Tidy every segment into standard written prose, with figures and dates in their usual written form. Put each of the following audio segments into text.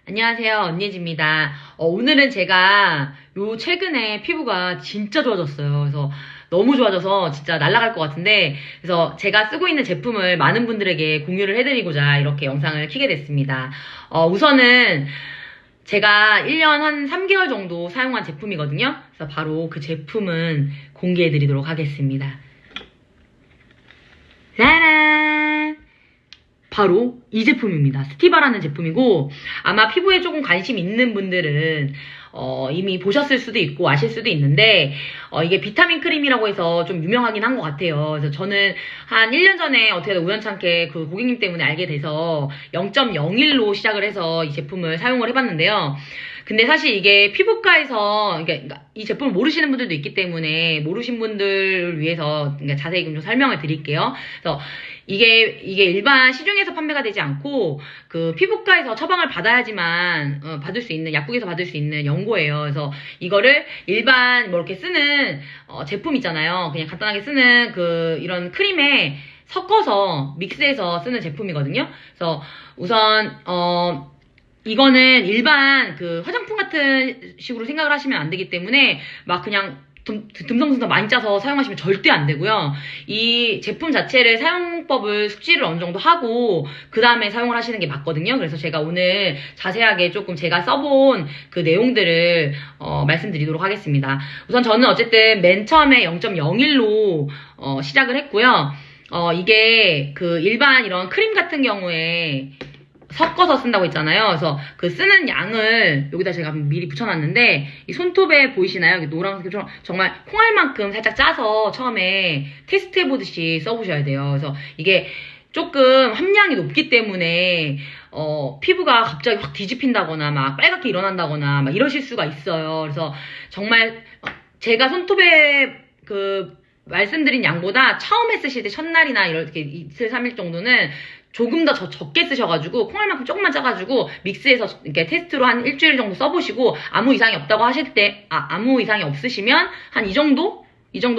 안녕하세요, 언니지입니다. 오늘은 제가 최근에 피부가 진짜 좋아졌어요. 그래서 너무 좋아져서 진짜 날아갈 것 같은데, 그래서 제가 쓰고 있는 제품을 많은 분들에게 공유를 해드리고자 이렇게 영상을 켜게 됐습니다. 우선은 제가 1년 한 3개월 정도 사용한 제품이거든요. 그래서 바로 그 제품은 공개해드리도록 하겠습니다. 짜란! 바로 이 제품입니다. 스티바라는 제품이고, 아마 피부에 조금 관심 있는 분들은 이미 보셨을 수도 있고 아실 수도 있는데, 이게 비타민 크림이라고 해서 좀 유명하긴 한 것 같아요. 그래서 저는 한 1년 전에 어떻게 우연찮게 그 고객님 때문에 알게 돼서 0.01로 시작을 해서 이 제품을 사용을 해봤는데요. 근데 사실 이게 피부과에서, 그러니까 이 제품을 모르시는 분들도 있기 때문에 모르신 분들을 위해서 자세히 좀 설명을 드릴게요. 그래서 이게 일반 시중에서 판매가 되지 않고 그 피부과에서 처방을 받아야지만 받을 수 있는, 약국에서 받을 수 있는 연고예요. 그래서 이거를 일반 뭐 이렇게 쓰는 제품 있잖아요. 그냥 간단하게 쓰는 그 이런 크림에 섞어서 믹스해서 쓰는 제품이거든요. 그래서 우선 이거는 일반 그 화장품 같은 식으로 생각을 하시면 안 되기 때문에 막 그냥 듬성듬성 많이 짜서 사용하시면 절대 안 되고요. 이 제품 자체를 사용법을 숙지를 어느 정도 하고 그 다음에 사용을 하시는 게 맞거든요. 그래서 제가 오늘 자세하게 조금 제가 써본 그 내용들을 말씀드리도록 하겠습니다. 우선 저는 어쨌든 맨 처음에 0.01로 시작을 했고요. 이게 그 일반 이런 크림 같은 경우에 섞어서 쓴다고 했잖아요. 그래서 그 쓰는 양을 여기다 제가 미리 붙여놨는데, 이 손톱에 보이시나요? 노란색처럼 정말 콩알만큼 살짝 짜서 처음에 테스트 해보듯이 써보셔야 돼요. 그래서 이게 조금 함량이 높기 때문에 피부가 갑자기 확 뒤집힌다거나 막 빨갛게 일어난다거나 막 이러실 수가 있어요. 그래서 정말 제가 손톱에 그 말씀드린 양보다 처음에 쓰실 때 첫날이나 이렇게 이틀 3일 정도는 조금 더 적게 쓰셔가지고 콩알만큼 조금만 짜가지고 믹스해서 이렇게 테스트로 한 일주일 정도 써보시고 아무 이상이 없다고 하실 때 아무 이상이 없으시면 한 이 정도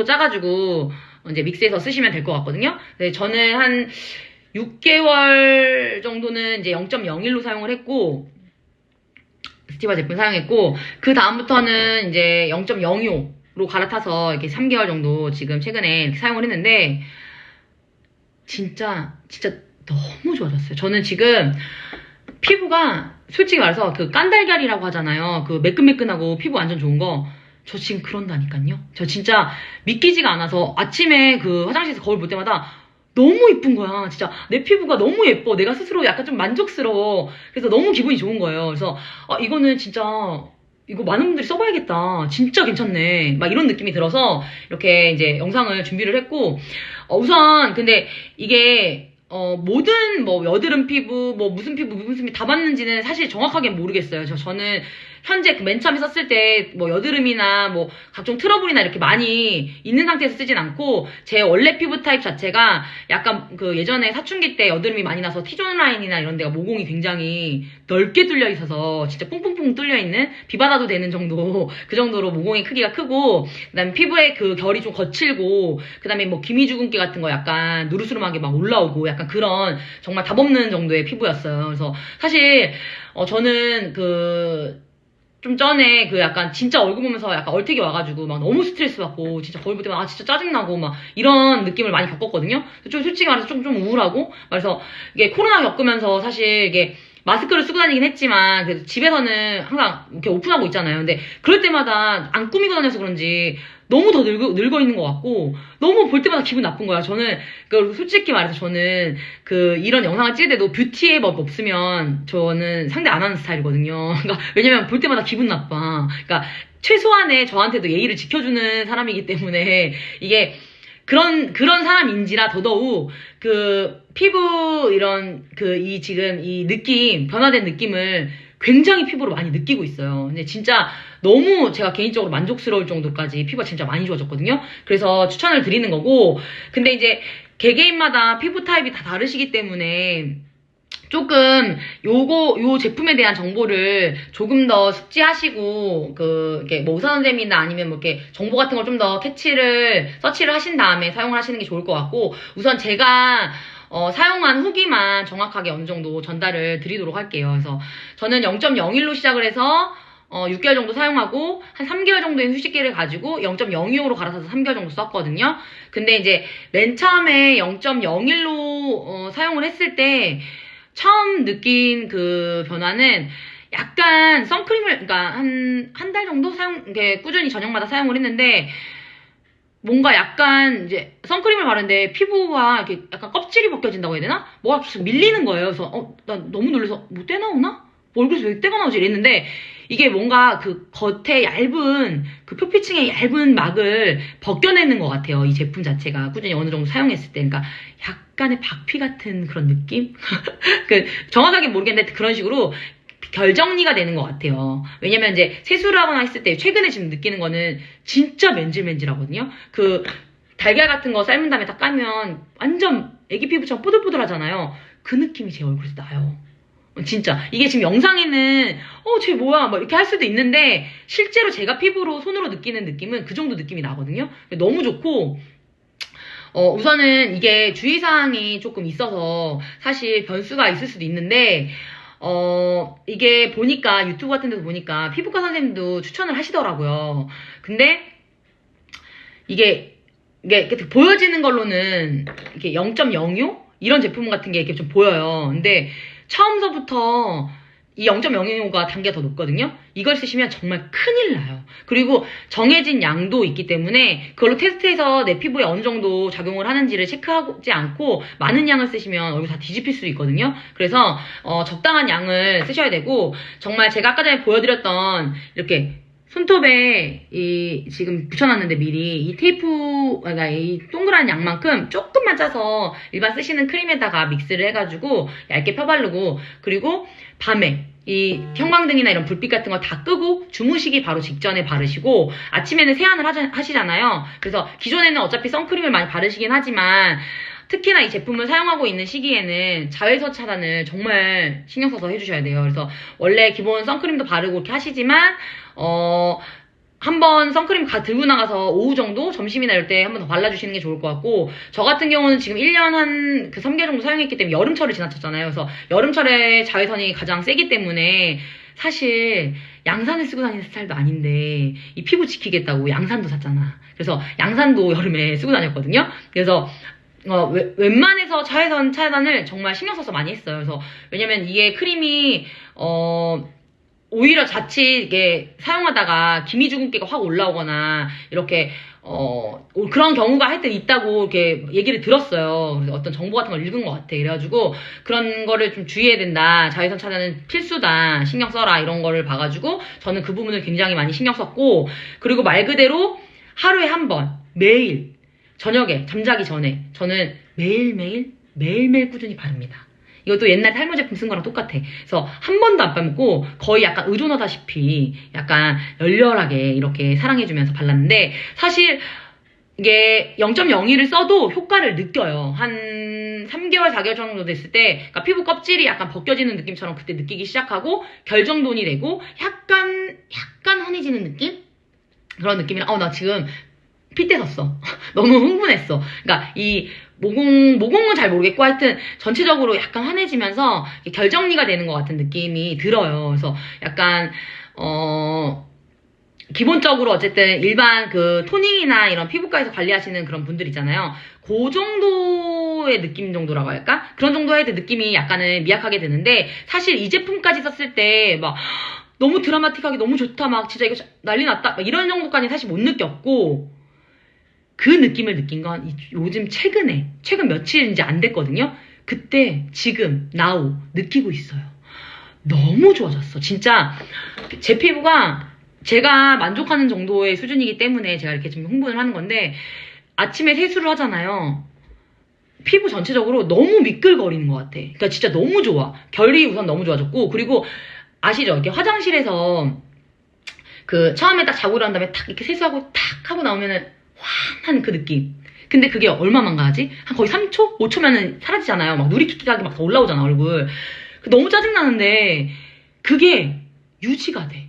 짜가지고 이제 믹스해서 쓰시면 될 것 같거든요. 저는 한 6개월 정도는 이제 0.01로 사용을 했고, 스티바 제품 사용했고, 그 다음부터는 이제 0.02로 갈아타서 이렇게 3개월 정도 지금 최근에 이렇게 사용을 했는데, 진짜 너무 좋아졌어요. 저는 지금 피부가 솔직히 말해서 그 깐달걀이라고 하잖아요. 그 매끈매끈하고 피부 완전 좋은 거. 저 지금 그런다니까요. 저 진짜 믿기지가 않아서 아침에 그 화장실에서 거울 볼 때마다 너무 이쁜 거야. 진짜 내 피부가 너무 예뻐. 내가 스스로 약간 좀 만족스러워. 그래서 너무 기분이 좋은 거예요. 그래서 이거는 진짜 이거 많은 분들이 써봐야겠다. 진짜 괜찮네. 막 이런 느낌이 들어서 이렇게 이제 영상을 준비를 했고, 우선 근데 이게 모든 뭐 여드름 피부, 뭐 무슨 피부 다 맞는지는 사실 정확하게 모르겠어요. 저는 현재 그 맨 처음에 썼을 때 뭐 여드름이나 뭐 각종 트러블이나 이렇게 많이 있는 상태에서 쓰진 않고, 제 원래 피부 타입 자체가 약간 그 예전에 사춘기 때 여드름이 많이 나서 T존 라인이나 이런 데가 모공이 굉장히 넓게 뚫려 있어서 진짜 뿡뿡뿡 뚫려 있는, 비 받아도 되는 정도, 그 정도로 모공의 크기가 크고, 그다음에 피부의 그 결이 좀 거칠고, 그다음에 뭐 기미주근깨 같은 거 약간 누르스름하게 막 올라오고 약간 그런 정말 답 없는 정도의 피부였어요. 그래서 사실 저는 좀 전에 그 약간 진짜 얼굴 보면서 약간 얼태기 와가지고 막 너무 스트레스 받고 진짜 거울 볼 때마다 진짜 짜증나고 막 이런 느낌을 많이 겪었거든요. 좀 솔직히 말해서 좀 우울하고, 그래서 이게 코로나 겪으면서 사실 이게 마스크를 쓰고 다니긴 했지만 그래도 집에서는 항상 이렇게 오픈하고 있잖아요. 근데 그럴 때마다 안 꾸미고 다녀서 그런지 너무 더 늙어 있는 것 같고 너무 볼 때마다 기분 나쁜 거야. 저는 솔직히 말해서 저는 이런 영상을 찍을 때도 뷰티 앱 없으면 저는 상대 안 하는 스타일이거든요. 그러니까 왜냐면 볼 때마다 기분 나빠. 그러니까 최소한의 저한테도 예의를 지켜주는 사람이기 때문에 이게 그런 사람인지라 더더욱 피부 이런 지금 이 느낌, 변화된 느낌을 굉장히 피부로 많이 느끼고 있어요. 근데 진짜 너무 제가 개인적으로 만족스러울 정도까지 피부가 진짜 많이 좋아졌거든요. 그래서 추천을 드리는 거고, 근데 이제 개개인마다 피부 타입이 다 다르시기 때문에 조금 요 제품에 대한 정보를 조금 더 숙지하시고 이렇게 뭐 의사 선생님이나 아니면 뭐 이렇게 정보 같은 걸 좀 더 서치를 하신 다음에 사용을 하시는 게 좋을 것 같고, 우선 제가 사용한 후기만 정확하게 어느 정도 전달을 드리도록 할게요. 그래서 저는 0.01로 시작을 해서 6개월 정도 사용하고 한 3개월 정도의 휴식기를 가지고 0.02호로 갈아타서 3개월 정도 썼거든요. 근데 이제 맨 처음에 0.01로 사용을 했을 때 처음 느낀 그 변화는 약간 선크림을 그러니까 한 달 정도 이렇게 꾸준히 저녁마다 사용을 했는데 뭔가 약간 이제 선크림을 바르는데 피부가 이렇게 약간 껍질이 벗겨진다고 해야 되나? 뭐가 계속 밀리는 거예요. 그래서 나 너무 놀라서 뭐 때 나오나? 뭐 얼굴에서 왜 때가 나오지? 이랬는데 이게 뭔가 그 겉에 얇은 그 표피층의 얇은 막을 벗겨내는 것 같아요. 이 제품 자체가 꾸준히 어느 정도 사용했을 때, 그러니까 약간의 박피 같은 그런 느낌? 그 정확하게 모르겠는데 그런 식으로 결 정리가 되는 것 같아요. 왜냐면 이제 세수를 하거나 했을 때 최근에 지금 느끼는 거는 진짜 맨질맨질하거든요. 그 달걀 같은 거 삶은 다음에 딱 까면 완전 애기 피부처럼 뽀들뽀들하잖아요. 그 느낌이 제 얼굴에서 나요. 진짜 이게 지금 영상에는 쟤 뭐야 막 이렇게 할 수도 있는데 실제로 제가 피부로 손으로 느끼는 느낌은 그 정도 느낌이 나거든요. 너무 좋고 우선은 이게 주의사항이 조금 있어서 사실 변수가 있을 수도 있는데 이게 보니까 유튜브 같은 데서 보니까 피부과 선생님도 추천을 하시더라고요. 근데 이게 보여지는 걸로는 이렇게 0.02 이런 제품 같은 게 이렇게 좀 보여요. 근데 처음서부터 이 0.02호가 단계가 더 높거든요. 이걸 쓰시면 정말 큰일 나요. 그리고 정해진 양도 있기 때문에 그걸로 테스트해서 내 피부에 어느 정도 작용을 하는지를 체크하지 않고 많은 양을 쓰시면 얼굴 다 뒤집힐 수 있거든요. 그래서 적당한 양을 쓰셔야 되고 정말 제가 아까 전에 보여드렸던 이렇게 손톱에 지금 붙여놨는데 미리 이 테이프, 그러니까 이 동그란 양만큼 조금만 짜서 일반 쓰시는 크림에다가 믹스를 해가지고 얇게 펴바르고 그리고 밤에 이 형광등이나 이런 불빛 같은 거 다 끄고 주무시기 바로 직전에 바르시고 아침에는 세안을 하시잖아요. 그래서 기존에는 어차피 선크림을 많이 바르시긴 하지만 특히나 이 제품을 사용하고 있는 시기에는 자외선 차단을 정말 신경 써서 해주셔야 돼요. 그래서 원래 기본 선크림도 바르고 이렇게 하시지만 한번 선크림 들고 나가서 오후 정도 점심이나 이럴 때 한번 더 발라주시는 게 좋을 것 같고 저 같은 경우는 지금 1년 한 3개월 정도 사용했기 때문에 여름철을 지나쳤잖아요. 그래서 여름철에 자외선이 가장 세기 때문에 사실 양산을 쓰고 다니는 스타일도 아닌데 이 피부 지키겠다고 양산도 샀잖아. 그래서 양산도 여름에 쓰고 다녔거든요. 그래서 웬만해서 자외선 차단을 정말 신경 써서 많이 했어요. 그래서 왜냐면 이게 크림이 오히려 자칫 이게 사용하다가 기미주근깨가 확 올라오거나 이렇게 그런 경우가 하여튼 있다고 이렇게 얘기를 들었어요. 그래서 어떤 정보 같은 걸 읽은 것 같아. 그래가지고 그런 거를 좀 주의해야 된다. 자외선 차단은 필수다. 신경 써라. 이런 거를 봐가지고 저는 그 부분을 굉장히 많이 신경 썼고 그리고 말 그대로 하루에 한 번 매일 저녁에 잠자기 전에 저는 매일매일 꾸준히 바릅니다. 이것도 옛날 탈모 제품 쓴 거랑 똑같아. 그래서 한 번도 안 빠먹고 거의 약간 의존하다시피 약간 열렬하게 이렇게 사랑해주면서 발랐는데 사실 이게 0.02를 써도 효과를 느껴요. 한 3개월, 4개월 정도 됐을 때 그러니까 피부 껍질이 약간 벗겨지는 느낌처럼 그때 느끼기 시작하고 결정돈이 되고 약간 환해지는 느낌? 그런 느낌이라 나 지금 핏대 섰어. 너무 흥분했어. 그러니까 이 모공은 잘 모르겠고 하여튼 전체적으로 약간 환해지면서 결정리가 되는 것 같은 느낌이 들어요. 그래서 약간 기본적으로 어쨌든 일반 그 토닝이나 이런 피부과에서 관리하시는 그런 분들 있잖아요. 그 정도의 느낌 정도라고 할까? 그런 정도 할 때 느낌이 약간은 미약하게 드는데 사실 이 제품까지 썼을 때 막 너무 드라마틱하게 너무 좋다 막 진짜 이거 난리 났다 막 이런 정도까지 사실 못 느꼈고 그 느낌을 느낀 건 요즘 최근 며칠인지 안 됐거든요. 그때 지금 now 느끼고 있어요. 너무 좋아졌어. 진짜 제 피부가 제가 만족하는 정도의 수준이기 때문에 제가 이렇게 좀 흥분을 하는 건데 아침에 세수를 하잖아요. 피부 전체적으로 너무 미끌거리는 것 같아. 그러니까 진짜 너무 좋아. 결이 우선 너무 좋아졌고 그리고 아시죠? 이렇게 화장실에서 그 처음에 딱 자고 일어난 다음에 탁 이렇게 세수하고 탁 하고 나오면은 환한 그 느낌. 근데 그게 얼마만 가지? 한 거의 3초? 5초면은 사라지잖아요. 막 누리끼끼하게 막 더 올라오잖아, 얼굴. 너무 짜증나는데, 그게 유지가 돼.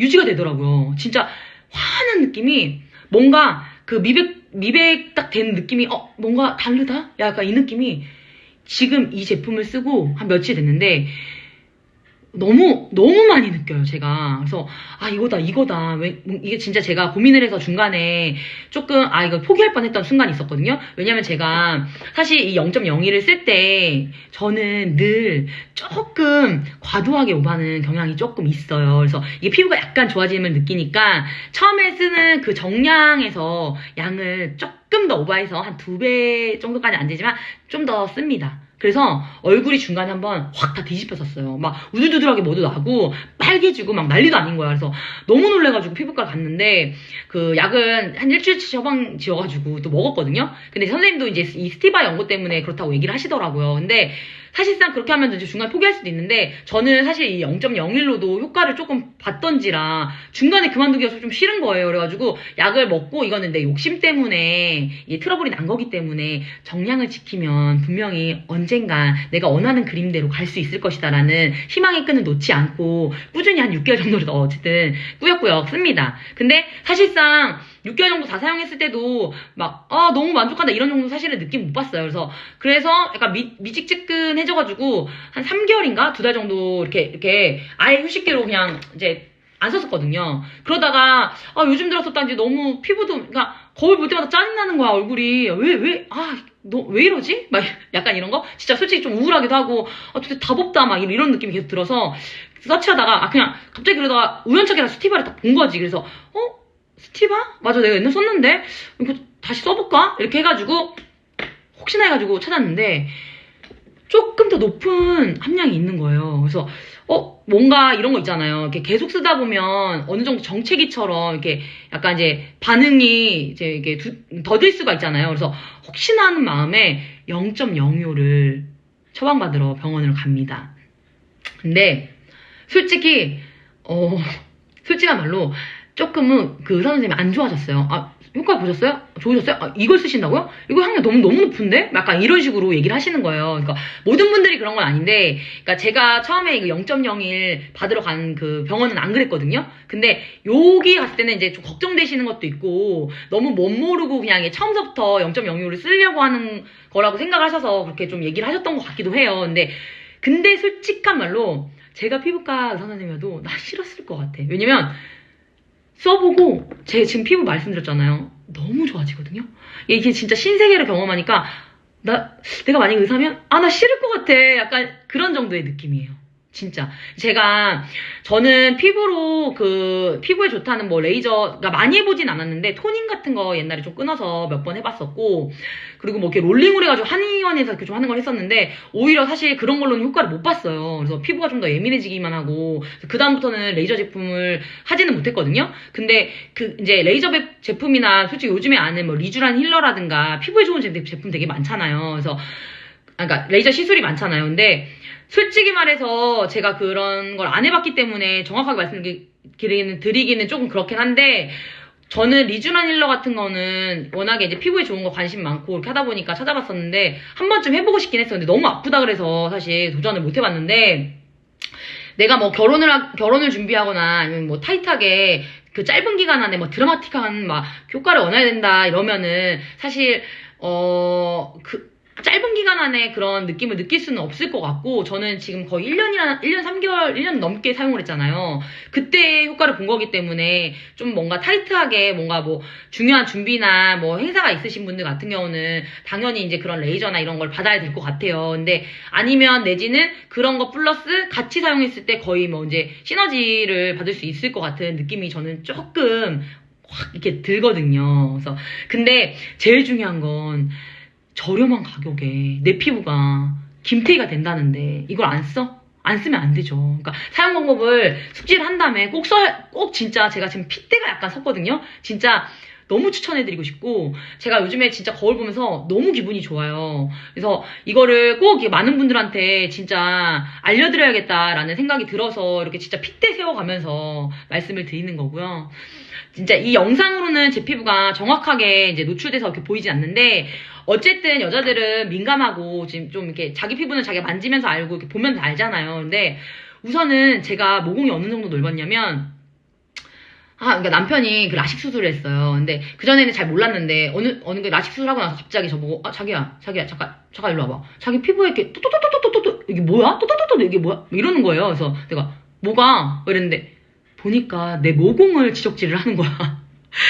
유지가 되더라고요. 진짜 환한 느낌이, 뭔가 그 미백 딱 된 느낌이, 뭔가 다르다? 약간 이 느낌이, 지금 이 제품을 쓰고 한 며칠 됐는데 너무 많이 느껴요, 제가. 그래서 이거다. 이게 진짜 제가 고민을 해서 중간에 조금 이거 포기할 뻔했던 순간이 있었거든요. 왜냐면 제가 사실 이 0.01을 쓸 때 저는 늘 조금 과도하게 오바는 경향이 조금 있어요. 그래서 이게 피부가 약간 좋아짐을 느끼니까 처음에 쓰는 그 정량에서 양을 조금 더 오버해서 한 2배 정도까지 안 되지만 좀 더 씁니다. 그래서 얼굴이 중간에 한번 확 다 뒤집혔었어요. 막 우두두들하게 뭐도 나고 빨개지고 막 난리도 아닌 거야. 그래서 너무 놀래가지고 피부과 갔는데 그 약은 한 일주일치 처방 지어가지고 또 먹었거든요. 근데 선생님도 이제 이 스티바 연고 때문에 그렇다고 얘기를 하시더라고요. 근데 사실상 그렇게 하면 이제 중간에 포기할 수도 있는데 저는 사실 이 0.01로도 효과를 조금 봤던지라 중간에 그만두기가 좀 싫은 거예요. 그래가지고 약을 먹고 이거는 내 욕심 때문에 이 트러블이 난 거기 때문에 정량을 지키면 분명히 언젠가 내가 원하는 그림대로 갈 수 있을 것이다 라는 희망의 끈을 놓지 않고 꾸준히 한 6개월 정도를 어쨌든 꾸역꾸역 씁니다. 근데 사실상 6개월 정도 다 사용했을 때도 막 너무 만족한다 이런 정도 사실은 느낌 못 봤어요. 그래서 약간 미직직근해져가지고 한 3개월인가 2달 정도 이렇게 아예 휴식기로 그냥 이제 안 썼었거든요. 그러다가 요즘 들어서 딴지 너무 피부도 그러니까 거울 볼 때마다 짜증나는 거야. 얼굴이 너 왜 이러지? 막 약간 이런 거 진짜 솔직히 좀 우울하기도 하고 도대체 답 없다 막 이런 느낌이 계속 들어서 서치하다가 그냥 갑자기 그러다가 우연찮게 스티바를 딱 본 거지. 그래서 스티바? 맞아, 내가 옛날에 썼는데 이거 다시 써볼까? 이렇게 해가지고 혹시나 해가지고 찾았는데 조금 더 높은 함량이 있는 거예요. 그래서 뭔가 이런 거 있잖아요. 이렇게 계속 쓰다 보면 어느 정도 정체기처럼 이렇게 약간 이제 반응이 이제 이게 더딜 수가 있잖아요. 그래서 혹시나 하는 마음에 0.05를 처방받으러 병원을 갑니다. 근데 솔직히 솔직한 말로 조금은 그 의사 선생님이 안 좋아하셨어요. 효과 보셨어요? 좋으셨어요? 이걸 쓰신다고요? 이거 향량 너무 높은데? 약간 이런 식으로 얘기를 하시는 거예요. 그러니까 모든 분들이 그런 건 아닌데, 그러니까 제가 처음에 이거 0.01 받으러 간 그 병원은 안 그랬거든요. 근데 여기 갔을 때는 이제 좀 걱정되시는 것도 있고, 너무 못 모르고 그냥 처음서부터 0.05를 쓰려고 하는 거라고 생각을 하셔서 그렇게 좀 얘기를 하셨던 것 같기도 해요. 근데 솔직한 말로 제가 피부과 의사 선생님이어도 나 싫었을 것 같아. 왜냐면 써보고 제 지금 피부 말씀드렸잖아요. 너무 좋아지거든요. 이게 진짜 신세계를 경험하니까 내가 만약에 의사면 나 싫을 것 같아. 약간 그런 정도의 느낌이에요. 진짜 저는 피부에 좋다는 뭐 레이저가 많이 해보진 않았는데 토닝 같은 거 옛날에 좀 끊어서 몇 번 해봤었고, 그리고 뭐 이렇게 롤링을 해가지고 한의원에서 이렇게 좀 하는 걸 했었는데 오히려 사실 그런 걸로는 효과를 못 봤어요. 그래서 피부가 좀 더 예민해지기만 하고 그 다음부터는 레이저 제품을 하지는 못했거든요. 근데 이제 레이저 제품이나 솔직히 요즘에 아는 뭐 리쥬란 힐러라든가 피부에 좋은 제품 되게 많잖아요. 그래서 그러니까 레이저 시술이 많잖아요. 근데 솔직히 말해서 제가 그런 걸 안 해봤기 때문에 정확하게 말씀드리기는 조금 그렇긴 한데, 저는 리쥬란 힐러 같은 거는 워낙에 이제 피부에 좋은 거 관심 많고 이렇게 하다 보니까 찾아봤었는데 한 번쯤 해보고 싶긴 했어요. 근데 너무 아프다 그래서 사실 도전을 못 해봤는데, 내가 뭐 결혼을 준비하거나 아니면 뭐 타이트하게 그 짧은 기간 안에 뭐 드라마틱한 막 효과를 원해야 된다 이러면은 사실 짧은 기간 안에 그런 느낌을 느낄 수는 없을 것 같고, 저는 지금 거의 1년 3개월, 1년 넘게 사용을 했잖아요. 그때 효과를 본 거기 때문에 좀 뭔가 타이트하게 뭔가 뭐 중요한 준비나 뭐 행사가 있으신 분들 같은 경우는 당연히 이제 그런 레이저나 이런 걸 받아야 될 것 같아요. 근데 아니면 내지는 그런 거 플러스 같이 사용했을 때 거의 뭐 이제 시너지를 받을 수 있을 것 같은 느낌이 저는 조금 확 이렇게 들거든요. 그래서 근데 제일 중요한 건 저렴한 가격에 내 피부가 김태희가 된다는데 이걸 안 써? 안 쓰면 안 되죠. 그러니까 사용 방법을 숙지를 한 다음에 꼭 진짜 제가 지금 핏대가 약간 섰거든요. 진짜 너무 추천해드리고 싶고, 제가 요즘에 진짜 거울 보면서 너무 기분이 좋아요. 그래서 이거를 꼭 많은 분들한테 진짜 알려드려야겠다라는 생각이 들어서 이렇게 진짜 핏대 세워가면서 말씀을 드리는 거고요. 진짜 이 영상으로는 제 피부가 정확하게 이제 노출돼서 이렇게 보이지 않는데, 어쨌든 여자들은 민감하고 지금 좀 이렇게 자기 피부는 자기가 만지면서 알고 이렇게 보면서 알잖아요. 근데 우선은 제가 모공이 어느 정도 넓었냐면 그러니까 남편이 그 라식 수술을 했어요. 근데 그전에는 잘 몰랐는데, 어느 게 라식 수술하고 나서 갑자기 저보고, 자기야, 잠깐 일로 와봐. 자기 피부에 이렇게 또또또또또또, 이게 뭐야? 또또또또, 이게 뭐야? 이러는 거예요. 그래서 내가, 뭐가? 이랬는데, 보니까 내 모공을 지적질을 하는 거야.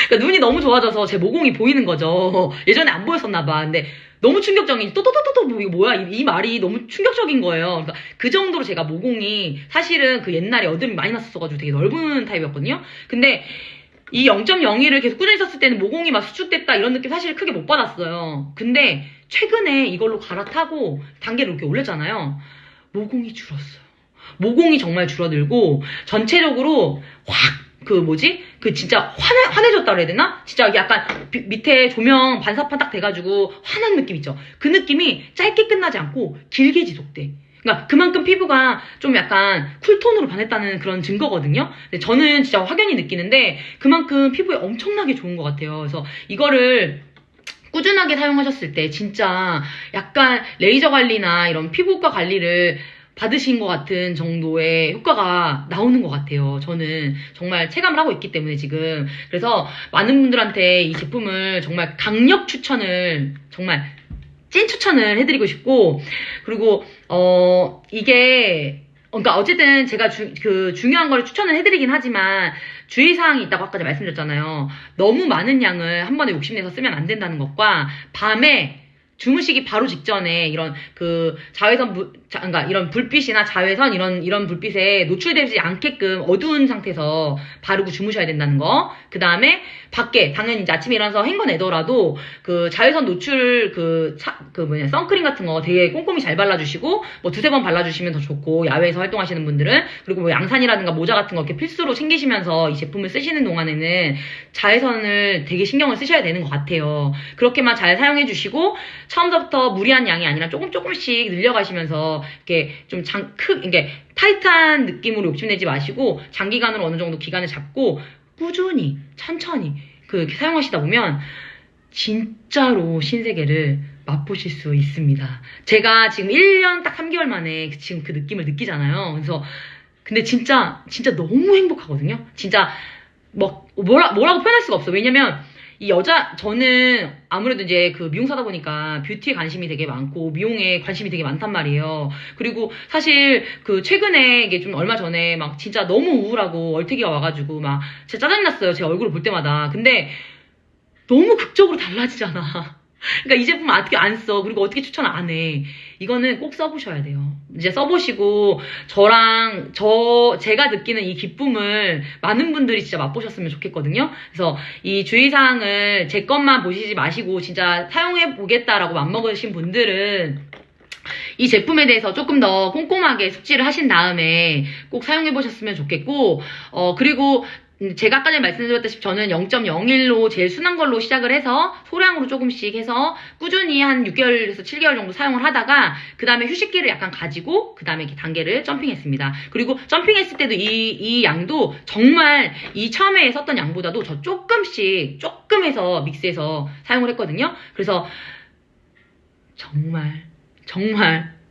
그러니까 눈이 너무 좋아져서 제 모공이 보이는 거죠. 예전에 안 보였었나 봐. 근데 너무 충격적인, 또또또또또, 이거 뭐야? 이 말이 너무 충격적인 거예요. 그러니까 그 정도로 제가 모공이 사실은 그 옛날에 여드름이 많이 났었어가지고 되게 넓은 타입이었거든요. 근데 이 0.01을 계속 꾸준히 썼을 때는 모공이 막 수축됐다 이런 느낌 사실 크게 못 받았어요. 근데 최근에 이걸로 갈아타고 단계를 이렇게 올렸잖아요. 모공이 줄었어요. 모공이 정말 줄어들고 전체적으로 확 진짜 환해졌다 그래야 되나? 진짜 약간 밑에 조명 반사판 딱 돼가지고 환한 느낌 있죠? 그 느낌이 짧게 끝나지 않고 길게 지속돼. 그러니까 그만큼 피부가 좀 약간 쿨톤으로 변했다는 그런 증거거든요? 근데 저는 진짜 확연히 느끼는데 그만큼 피부에 엄청나게 좋은 것 같아요. 그래서 이거를 꾸준하게 사용하셨을 때 진짜 약간 레이저 관리나 이런 피부과 관리를 받으신 것 같은 정도의 효과가 나오는 것 같아요. 저는 정말 체감을 하고 있기 때문에 지금. 그래서 많은 분들한테 이 제품을 정말 강력 추천을, 정말 찐 추천을 해드리고 싶고, 그리고 이게 그러니까 어쨌든 제가 중요한 거를 추천을 해드리긴 하지만 주의사항이 있다고 아까 말씀드렸잖아요. 너무 많은 양을 한 번에 욕심내서 쓰면 안 된다는 것과 밤에 주무시기 바로 직전에 이런 그러니까 이런 불빛이나 자외선 이런 불빛에 노출되지 않게끔 어두운 상태에서 바르고 주무셔야 된다는 거. 그 다음에 밖에 당연히 이제 아침에 일어나서 헹궈내더라도 그 자외선 노출 선크림 같은 거 되게 꼼꼼히 잘 발라주시고 뭐 두세 번 발라주시면 더 좋고, 야외에서 활동하시는 분들은. 그리고 뭐 양산이라든가 모자 같은 거 이렇게 필수로 챙기시면서 이 제품을 쓰시는 동안에는 자외선을 되게 신경을 쓰셔야 되는 것 같아요. 그렇게만 잘 사용해 주시고 처음부터 무리한 양이 아니라 조금씩 늘려가시면서 이렇게 좀 이게 타이트한 느낌으로 욕심내지 마시고 장기간으로 어느 정도 기간을 잡고 꾸준히 천천히 그렇게 사용하시다 보면 진짜로 신세계를 맛보실 수 있습니다. 제가 지금 1년 딱 3개월 만에 지금 그 느낌을 느끼잖아요. 그래서 근데 진짜 너무 행복하거든요. 진짜 뭐라고 표현할 수가 없어요. 왜냐면 저는 아무래도 이제 그 미용사다 보니까 뷰티에 관심이 되게 많고 미용에 관심이 되게 많단 말이에요. 그리고 사실 그 최근에 이게 좀 얼마 전에 막 진짜 너무 우울하고 얼태기가 와가지고 막 진짜 짜증났어요. 제 얼굴을 볼 때마다. 근데 너무 극적으로 달라지잖아. 그러니까 이 제품 어떻게 안 써? 그리고 어떻게 추천 안 해? 이거는 꼭 써보셔야 돼요. 이제 써보시고 제가 느끼는 이 기쁨을 많은 분들이 진짜 맛보셨으면 좋겠거든요. 그래서 이 주의사항을 제 것만 보시지 마시고 진짜 사용해보겠다라고 맘먹으신 분들은 이 제품에 대해서 조금 더 꼼꼼하게 숙지를 하신 다음에 꼭 사용해보셨으면 좋겠고, 그리고 제가 아까 전에 말씀드렸다시피 저는 0.01로 제일 순한 걸로 시작을 해서 소량으로 조금씩 해서 꾸준히 한 6개월에서 7개월 정도 사용을 하다가 그 다음에 휴식기를 약간 가지고 그 다음에 이렇게 단계를 점핑했습니다. 그리고 점핑했을 때도 이 양도 정말 이 처음에 썼던 양보다도 저 조금 해서 믹스해서 사용을 했거든요. 그래서 정말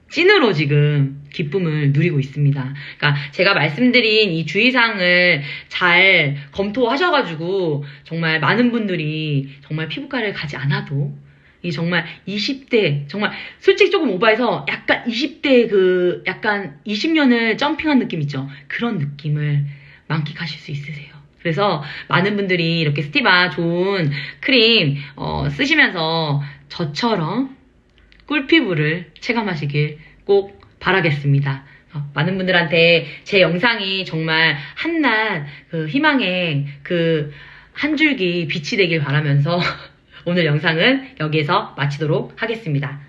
찐으로 지금 기쁨을 누리고 있습니다. 그러니까 제가 말씀드린 이 주의사항을 잘 검토하셔가지고 정말 많은 분들이 정말 피부과를 가지 않아도 이 정말 20대, 정말 솔직히 조금 오버해서 약간 20대 약간 20년을 점핑한 느낌 있죠? 그런 느낌을 만끽하실 수 있으세요. 그래서 많은 분들이 이렇게 스티바 좋은 크림 쓰시면서 저처럼 꿀피부를 체감하시길 꼭 바라겠습니다. 많은 분들한테 제 영상이 정말 한낱 희망의 한 줄기 빛이 되길 바라면서 오늘 영상은 여기에서 마치도록 하겠습니다.